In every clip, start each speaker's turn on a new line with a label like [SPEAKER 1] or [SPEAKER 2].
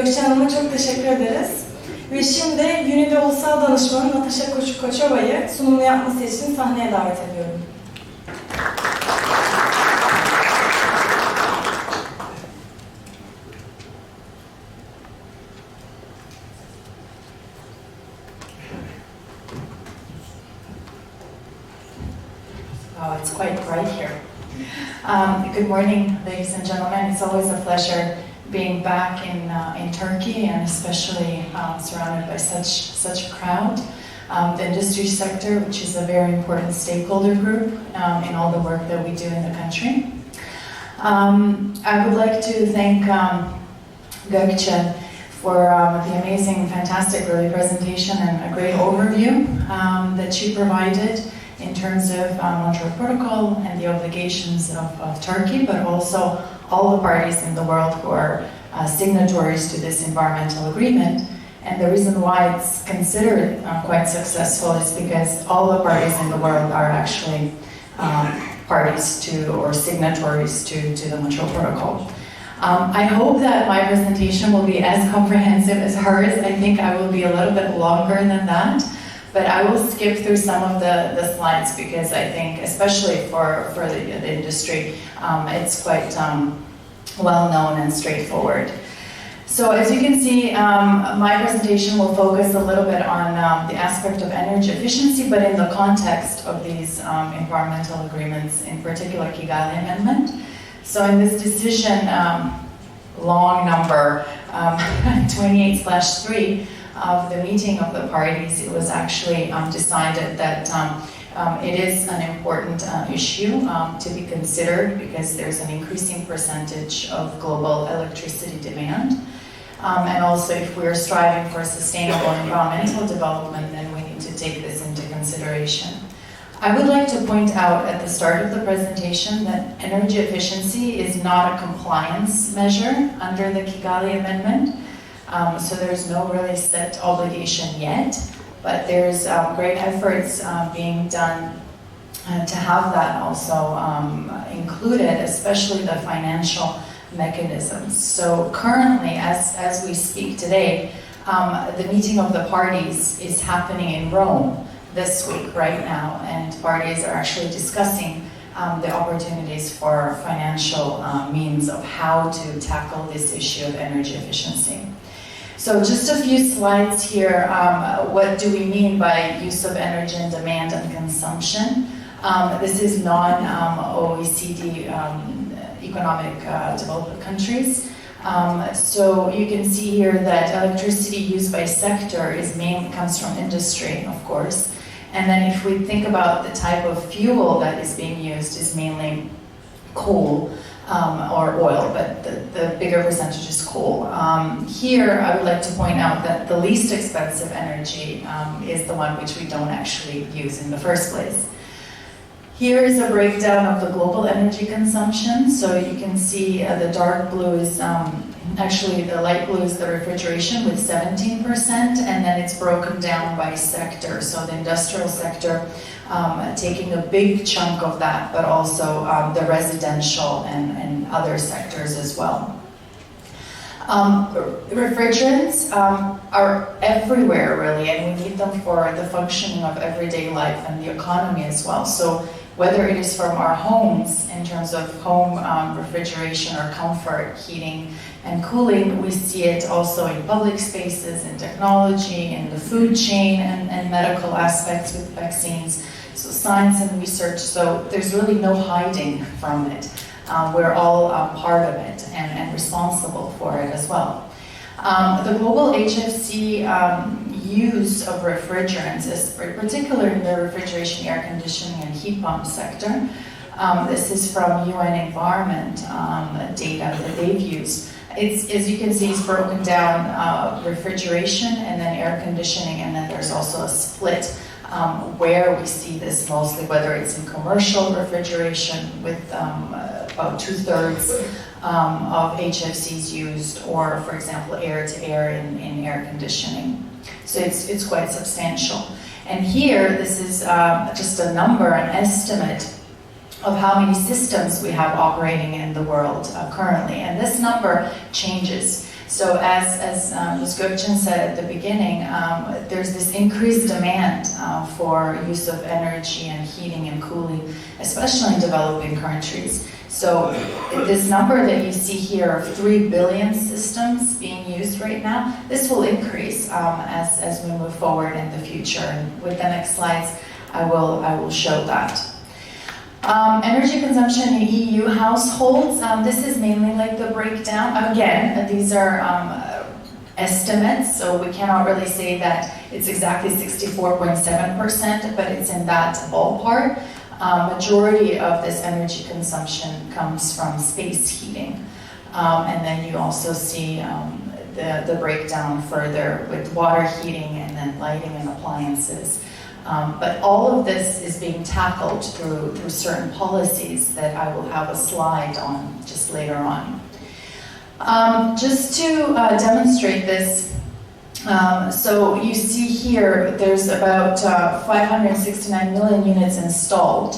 [SPEAKER 1] Gökçe Hanım'a çok teşekkür ederiz. Ve şimdi Unido Ulusal Danışmanı Natasha Kochova'yı sunumunu yapması için sahneye davet ediyorum.
[SPEAKER 2] Oh, it's quite bright here. Good morning, ladies and gentlemen. It's always a pleasure being back in Turkey, and especially surrounded by such a crowd. The industry sector, which is a very important stakeholder group in all the work that we do in the country. I would like to thank Gökçe for the amazing, fantastic really presentation and a great overview that she provided in terms of Montreal Protocol and the obligations of Turkey, but also all the parties in the world who are signatories to this environmental agreement. And the reason why it's considered quite successful is because all the parties in the world are actually parties to or signatories to the Montreal Protocol. I hope that my presentation will be as comprehensive as hers. I think I will be a little bit longer than that. But I will skip through some of the slides because I think, especially for the industry, it's quite well known and straightforward. So as you can see, my presentation will focus a little bit on the aspect of energy efficiency, but in the context of these environmental agreements, in particular Kigali Amendment. So in this decision, long number 28/3, of the meeting of the parties, it was actually decided that it is an important issue to be considered because there's an increasing percentage of global electricity demand. And also if we're striving for sustainable environmental development, then we need to take this into consideration. I would like to point out at the start of the presentation that energy efficiency is not a compliance measure under the Kigali Amendment. So there's no really set obligation yet, but there's great efforts being done to have that also included, especially the financial mechanisms. So currently, as we speak today, the meeting of the parties is happening in Rome this week, right now, and parties are actually discussing the opportunities for financial means of how to tackle this issue of energy efficiency. So just a few slides here. What do we mean by use of energy and demand and consumption? This is non-OECD economic developed countries. So you can see here that electricity used by sector comes from industry, of course. And then if we think about the type of fuel that is being used is mainly coal. Or oil, but the bigger percentage is coal. Here, I would like to point out that the least expensive energy is the one which we don't actually use in the first place. Here is a breakdown of the global energy consumption. So you can see the dark blue is, actually the light blue is the refrigeration with 17%, and then it's broken down by sector. So the industrial sector taking a big chunk of that, but also the residential and other sectors as well. Refrigerants are everywhere really, and we need them for the functioning of everyday life and the economy as well. So whether it is from our homes in terms of home refrigeration or comfort, heating and cooling, we see it also in public spaces, in technology, in the food chain and medical aspects with vaccines. So science and research, so there's really no hiding from it. We're all part of it and responsible for it as well. The global HFC use of refrigerants, is particularly in the refrigeration, air conditioning and heat pump sector. This is from UN Environment data that they've used. It's, as you can see, it's broken down refrigeration and then air conditioning, and then there's also a split where we see this mostly, whether it's in commercial refrigeration with about 2/3 of HFCs used, or for example air-to-air in air conditioning. So it's quite substantial. And here, this is just a number, an estimate of how many systems we have operating in the world currently. And this number changes. So as Ms. Gökçen said at the beginning, there's this increased demand for use of energy and heating and cooling, especially in developing countries. So this number that you see here of 3 billion systems being used right now, this will increase as we move forward in the future. And with the next slides, I will show that. Energy consumption in EU households, this is mainly like the breakdown. Again, these are estimates, so we cannot really say that it's exactly 64.7%, but it's in that ballpark. Majority of this energy consumption comes from space heating. And then you also see the breakdown further with water heating and then lighting and appliances. But all of this is being tackled through certain policies that I will have a slide on just later on. Just to demonstrate this, so you see here there's about 569 million units installed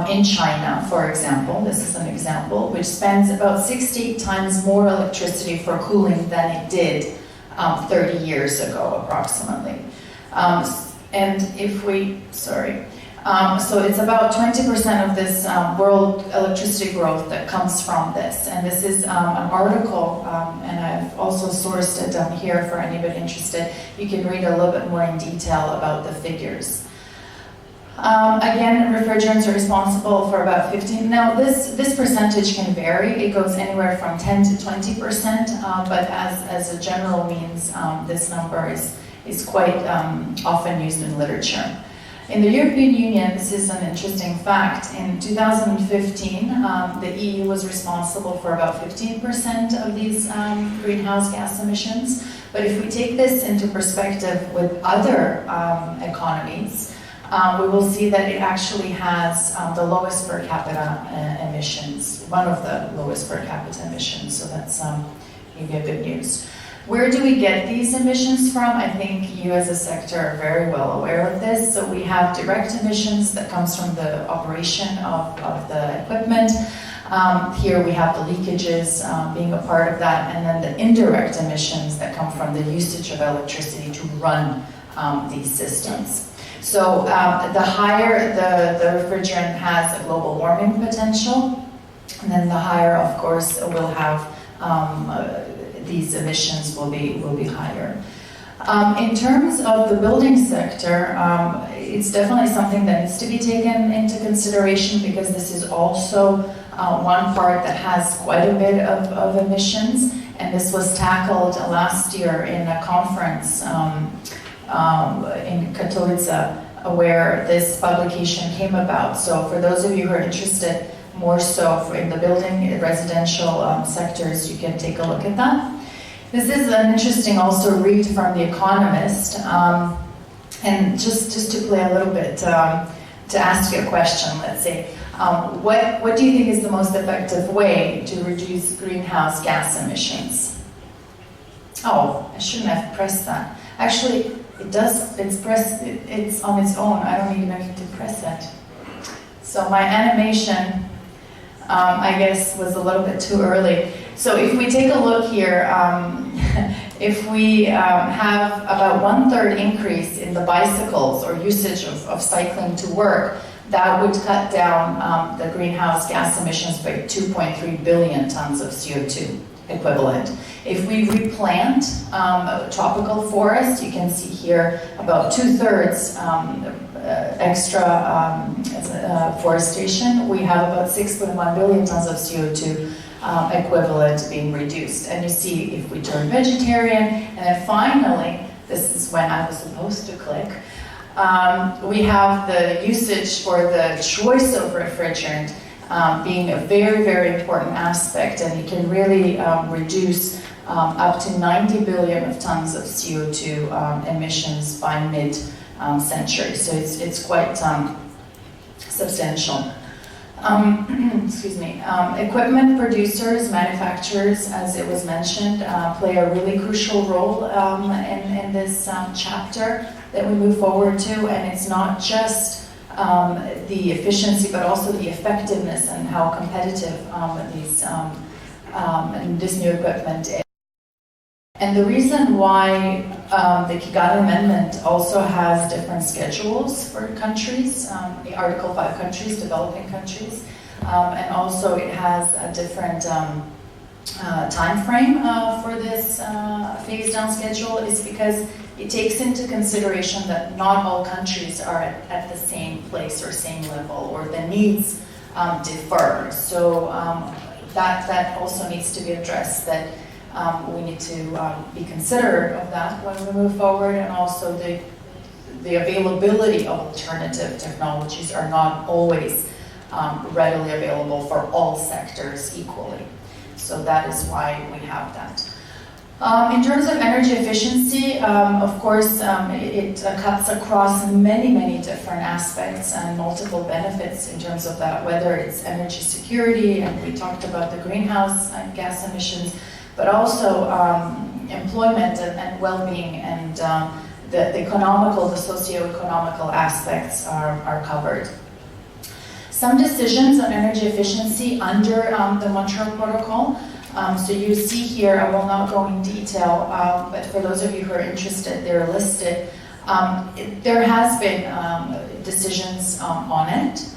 [SPEAKER 2] in China, for example. This is an example, which spends about 68 times more electricity for cooling than it did 30 years ago, approximately. And if we, so it's about 20% of this world electricity growth that comes from this. And this is an article, and I've also sourced it down here for anybody interested. You can read a little bit more in detail about the figures. Again, refrigerants are responsible for about 15. Now, this percentage can vary. It goes anywhere from 10 to 20%, but as a general means, this number is quite often used in literature. In the European Union, this is an interesting fact. In 2015, the EU was responsible for about 15% of these greenhouse gas emissions. But if we take this into perspective with other economies, we will see that it actually has the lowest per capita emissions, one of the lowest per capita emissions. So that's maybe a good news. Where do we get these emissions from? I think you as a sector are very well aware of this. So we have direct emissions that comes from the operation of the equipment. Here we have the leakages being a part of that, and then the indirect emissions that come from the usage of electricity to run these systems. So the higher the refrigerant has a global warming potential, and then the higher, of course, will have these emissions will be higher. In terms of the building sector, it's definitely something that needs to be taken into consideration because this is also one part that has quite a bit of emissions, and this was tackled last year in a conference in Katowice where this publication came about. So for those of you who are interested more so in the building residential sectors, you can take a look at that. This is an interesting also read from The Economist, and just to play a little bit, to ask you a question, let's say, what do you think is the most effective way to reduce greenhouse gas emissions? Oh, I shouldn't have pressed that. Actually, it does, it's on its own. I don't even need to press it. So my animation, I guess, was a little bit too early. So if we take a look here, if we have about 1/3 increase in the bicycles or usage of cycling to work, that would cut down the greenhouse gas emissions by 2.3 billion tons of CO2 equivalent. If we replant tropical forest, you can see here about 2/3 extra forestation, we have about 6.1 billion tons of CO2 equivalent being reduced. And you see if we turn vegetarian, and then finally, this is when I was supposed to click, we have the usage or the choice of refrigerant being a very, very important aspect, and it can really reduce up to 90 billion of tons of CO2 emissions by mid-century. So it's quite substantial. Excuse me. Equipment producers, manufacturers, as it was mentioned, play a really crucial role in this chapter that we move forward to, and it's not just the efficiency, but also the effectiveness and how competitive this new equipment is. And the reason why the Kigali Amendment also has different schedules for countries, the Article 5 countries, developing countries, and also it has a different time frame for this phase-down schedule is because it takes into consideration that not all countries are at the same place or same level, or the needs differ. So that also needs to be addressed, that we need to be considerate of that when we move forward, and also the availability of alternative technologies are not always readily available for all sectors equally. So that is why we have that. In terms of energy efficiency, of course, it cuts across many, many different aspects and multiple benefits in terms of that, whether it's energy security, and we talked about the greenhouse gas emissions, but also employment and well-being, and the economical, the socio-economical aspects are covered. Some decisions on energy efficiency under the Montreal Protocol. So you see here, I will not go in detail, but for those of you who are interested, they're listed. There has been decisions on it.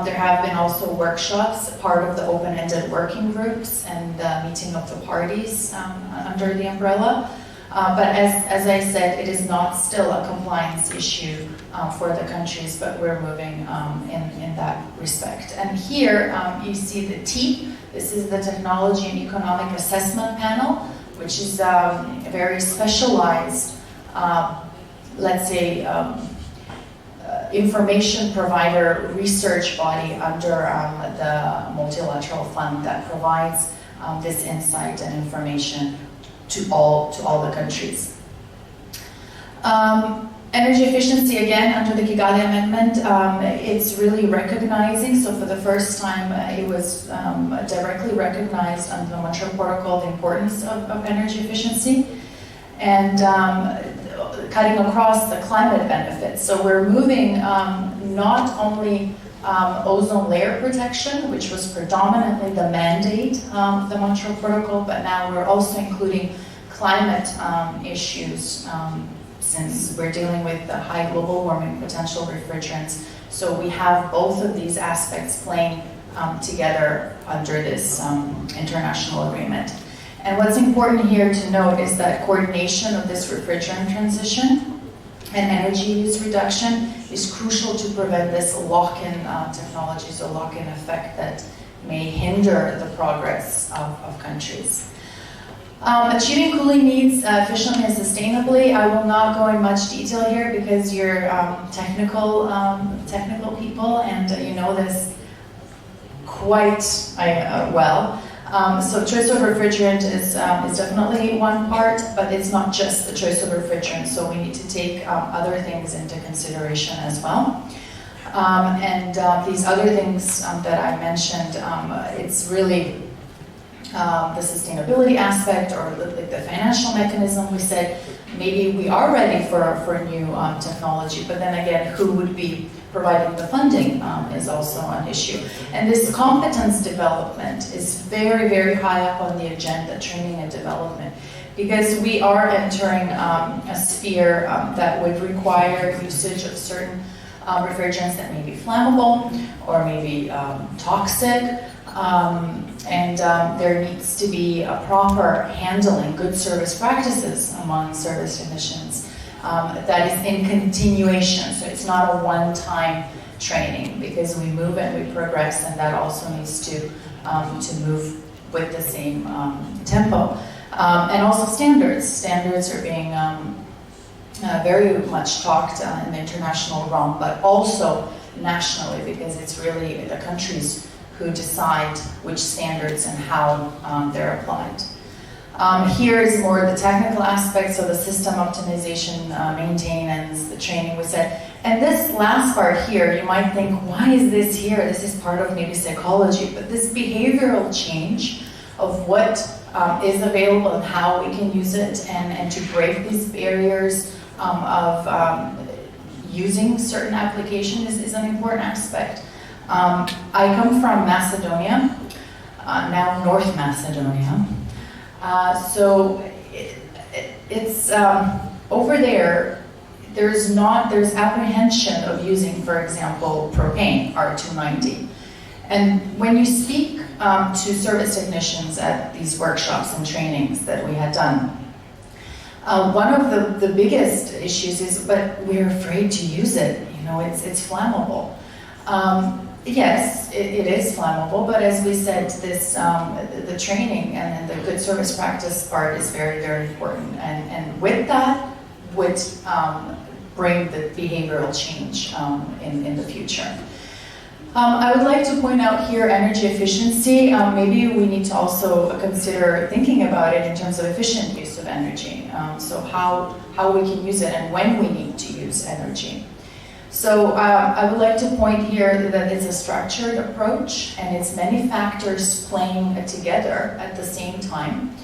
[SPEAKER 2] There have been also workshops, part of the open-ended working groups and the meeting of the parties under the umbrella. But as I said, it is not still a compliance issue for the countries, but we're moving in that respect. And here you see the TEEP. This is the Technology and Economic Assessment Panel, which is a very specialized, let's say, information provider research body under the multilateral fund that provides this insight and information to all the countries. Energy efficiency, again, under the Kigali Amendment, it's really recognizing, so for the first time it was directly recognized under the Montreal Protocol, the importance of energy efficiency, and cutting across the climate benefits. So we're moving not only ozone layer protection, which was predominantly the mandate of the Montreal Protocol, but now we're also including climate issues, since we're dealing with the high global warming potential refrigerants. So we have both of these aspects playing together under this international agreement. And what's important here to note is that coordination of this refrigerant transition and energy use reduction is crucial to prevent this lock-in technologies or lock-in effect that may hinder the progress of countries. Achieving cooling needs efficiently and sustainably. I will not go in much detail here because you're technical people and you know this quite well. So choice of refrigerant is definitely one part, but it's not just the choice of refrigerant, so we need to take other things into consideration as well. And these other things that I mentioned, it's really the sustainability aspect or the financial mechanism. We said maybe we are ready for new technology, but then again, who would be providing the funding is also an issue. And this competence development is very, very high up on the agenda, training and development, because we are entering a sphere that would require usage of certain refrigerants that may be flammable or may be toxic. And there needs to be a proper handling, good service practices among service technicians that is in continuation. So it's not a one-time training, because we move and we progress, and that also needs to move with the same tempo. And also standards. Standards are being very much talked in the international realm, but also nationally, because it's really the countries who decide which standards and how they're applied. Here is more the technical aspects of the system optimization, maintenance, the training we said. And this last part here, you might think, why is this here? This is part of maybe psychology, but this behavioral change of what is available and how we can use it, and to break these barriers of using certain applications is an important aspect. I come from Macedonia, now North Macedonia. So it's over there. There's apprehension of using, for example, propane R290. And when you speak to service technicians at these workshops and trainings that we had done, one of the biggest issues is, but we're afraid to use it. You know, it's flammable. Yes, it is flammable, but as we said, this the training and the good service practice part is very, very important. And with that would bring the behavioral change in the future. I would like to point out here energy efficiency. Maybe we need to also consider thinking about it in terms of efficient use of energy. So how we can use it and when we need to use energy. So I would like to point here that it's a structured approach and it's many factors playing together at the same time.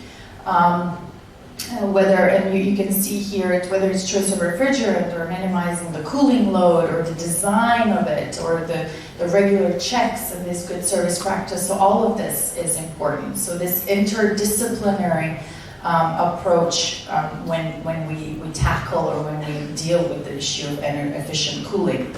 [SPEAKER 2] You can see here, whether it's choice of refrigerant or minimizing the cooling load or the design of it or the regular checks and this good service practice. So all of this is important. So this interdisciplinary approach when we tackle or when we deal with the issue of efficient cooling.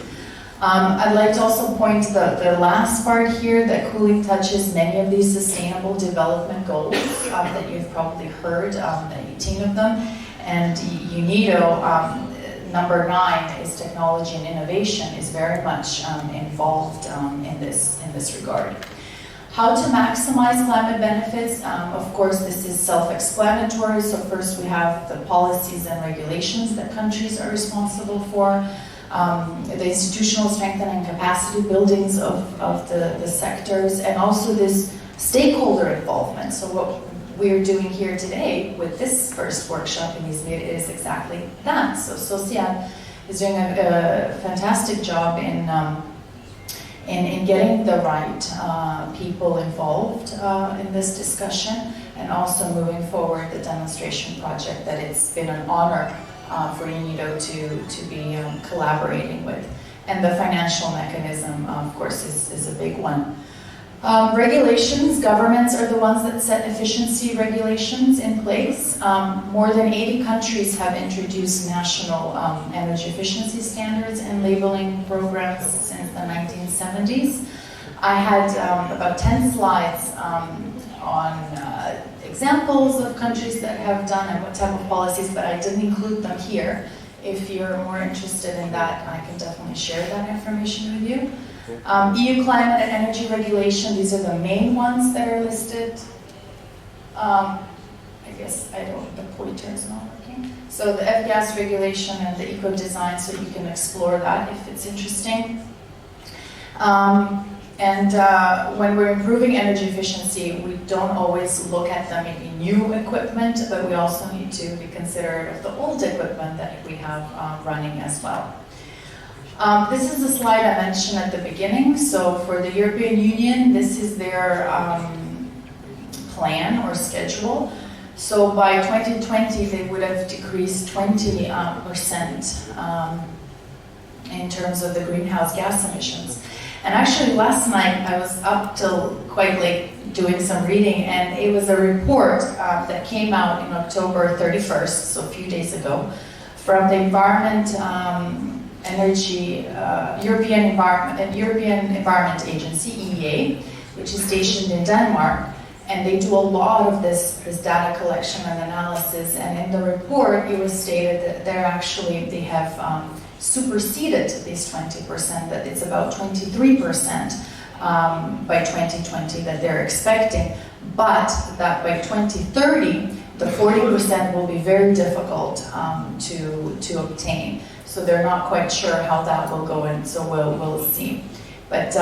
[SPEAKER 2] I'd like to also point the last part here, that cooling touches many of these sustainable development goals that you've probably heard, 18 of them. And Unido, number 9 is technology and innovation, is very much involved in this regard. How to maximize climate benefits? Of course, this is self-explanatory. So first we have the policies and regulations that countries are responsible for. The institutional strengthening capacity buildings of the sectors, and also this stakeholder involvement. So what we're doing here today with this first workshop in Izmir is exactly that. So SOSİAD is doing a fantastic job in getting the right people involved in this discussion, and also moving forward the demonstration project that it's been an honor for Unido to be collaborating with. And the financial mechanism, of course, is a big one. Regulations, governments are the ones that set efficiency regulations in place. More than 80 countries have introduced national energy efficiency standards and labeling programs since the 1970s. I had about 10 slides on examples of countries that have done and what type of policies, but I didn't include them here. If you're more interested in that, I can definitely share that information with you. EU climate and energy regulation, these are the main ones that are listed. I guess the pointer is not working. So the F-gas regulation and the eco-design, so you can explore that if it's interesting. When we're improving energy efficiency, we don't always look at them in new equipment, but we also need to be considerate of the old equipment that we have running as well. This is the slide I mentioned at the beginning. So for the European Union, this is their plan or schedule. So by 2020, they would have decreased 20% in terms of the greenhouse gas emissions. And actually last night I was up till quite late doing some reading, and it was a report that came out in October 31st, so a few days ago, from the European Environment Agency, EEA, which is stationed in Denmark, and they do a lot of this data collection and analysis. And in the report, it was stated that they have superseded these 20%, that it's about 23% by 2020 that they're expecting, but that by 2030, the 40% will be very difficult to obtain. So they're not quite sure how that will go, and so we'll see. But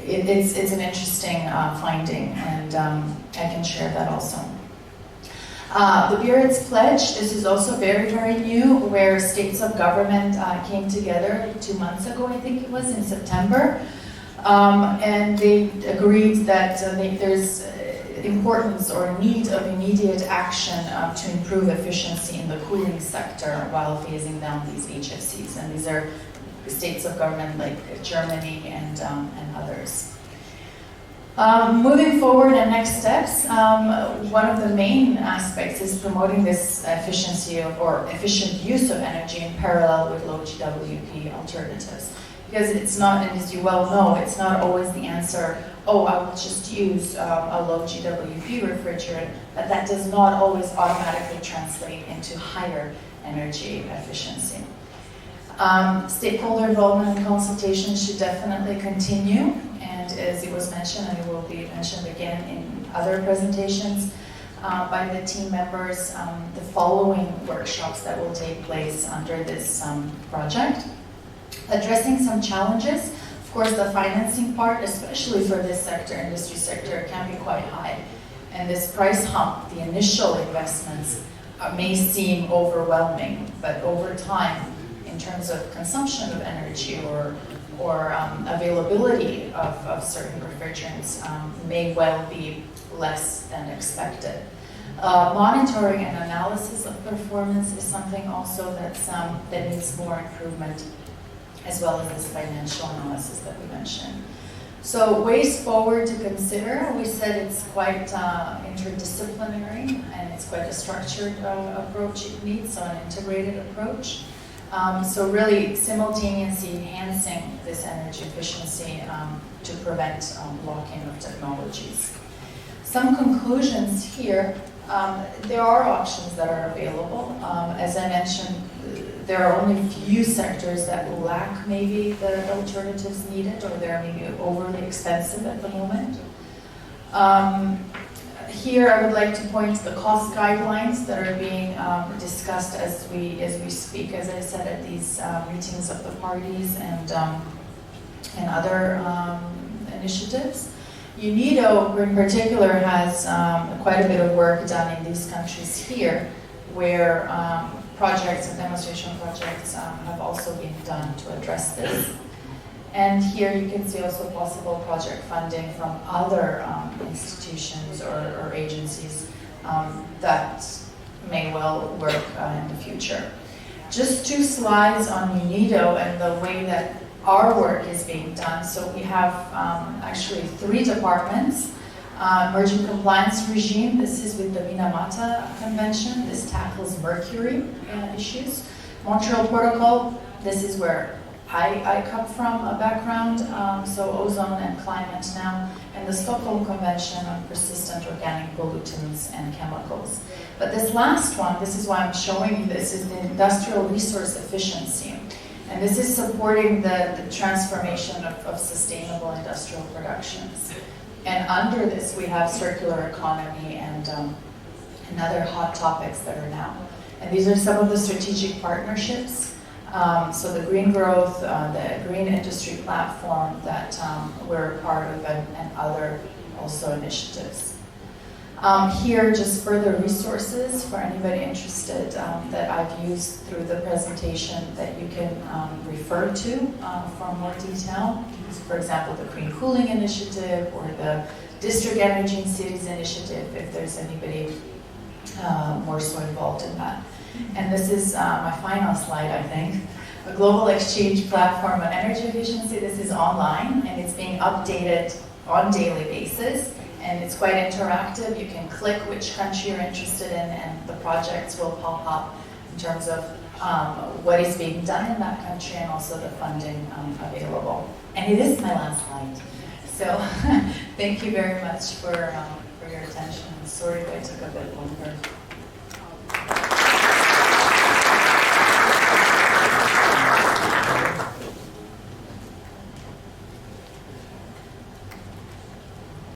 [SPEAKER 2] it's an interesting finding, and I can share that also. The Biarritz Pledge, this is also very, very new, where states of government came together 2 months ago, I think it was, in September, and they agreed that there's importance or need of immediate action to improve efficiency in the cooling sector while phasing down these HFCs. And these are states of government like Germany and others. Moving forward and next steps, one of the main aspects is promoting this efficiency or efficient use of energy in parallel with low GWP alternatives. Because it's not, and as you well know, it's not always the answer, oh, I will just use a low GWP refrigerant, but that does not always automatically translate into higher energy efficiency. Stakeholder involvement and consultation should definitely continue, and as it was mentioned, and it will be mentioned again in other presentations by the team members, the following workshops that will take place under this project. Addressing some challenges. Of course, the financing part, especially for this sector, industry sector, can be quite high. And this price hump, the initial investments, may seem overwhelming, but over time, in terms of consumption of energy or availability of certain refrigerants, may well be less than expected. Monitoring and analysis of performance is something also that needs more improvement, as well as this financial analysis that we mentioned. So ways forward to consider, we said it's quite interdisciplinary and it's quite a structured approach it needs, so an integrated approach. So really simultaneously enhancing this energy efficiency to prevent lock-in of technologies. Some conclusions here, there are options that are available. As I mentioned, there are only few sectors that will lack maybe the alternatives needed, or they're maybe overly expensive at the moment. Here I would like to point to the cost guidelines that are being discussed as we speak, as I said, at these meetings of the parties and other initiatives. Unido in particular has quite a bit of work done in these countries here, where projects and demonstration projects have also been done to address this. And here you can see also possible project funding from other institutions or agencies that may well work in the future. Just 2 slides on Unido and the way that our work is being done. So we have actually 3 departments. Emerging compliance regime, this is with the Minamata Convention. This tackles mercury issues. Montreal Protocol, this is where I come from, a background, so ozone and climate now. And the Stockholm Convention on persistent organic pollutants and chemicals. But this last one, this is why I'm showing you this, is the industrial resource efficiency. And this is supporting the transformation of sustainable industrial productions. And under this, we have circular economy and other hot topics that are now. And these are some of the strategic partnerships. So the green growth, the green industry platform that we're a part of, and other also initiatives. Here, just further resources for anybody interested that I've used through the presentation that you can refer to for more detail. For example, the Green Cooling Initiative or the District Energy in Cities Initiative, if there's anybody more so involved in that. And this is my final slide, I think. A global exchange platform on energy efficiency. This is online and it's being updated on a daily basis. And it's quite interactive. You can click which country you're interested in and the projects will pop up in terms of what is being done in that country and also the funding available. And it is my last slide. So thank you very much for your attention. Sorry if I took a bit longer.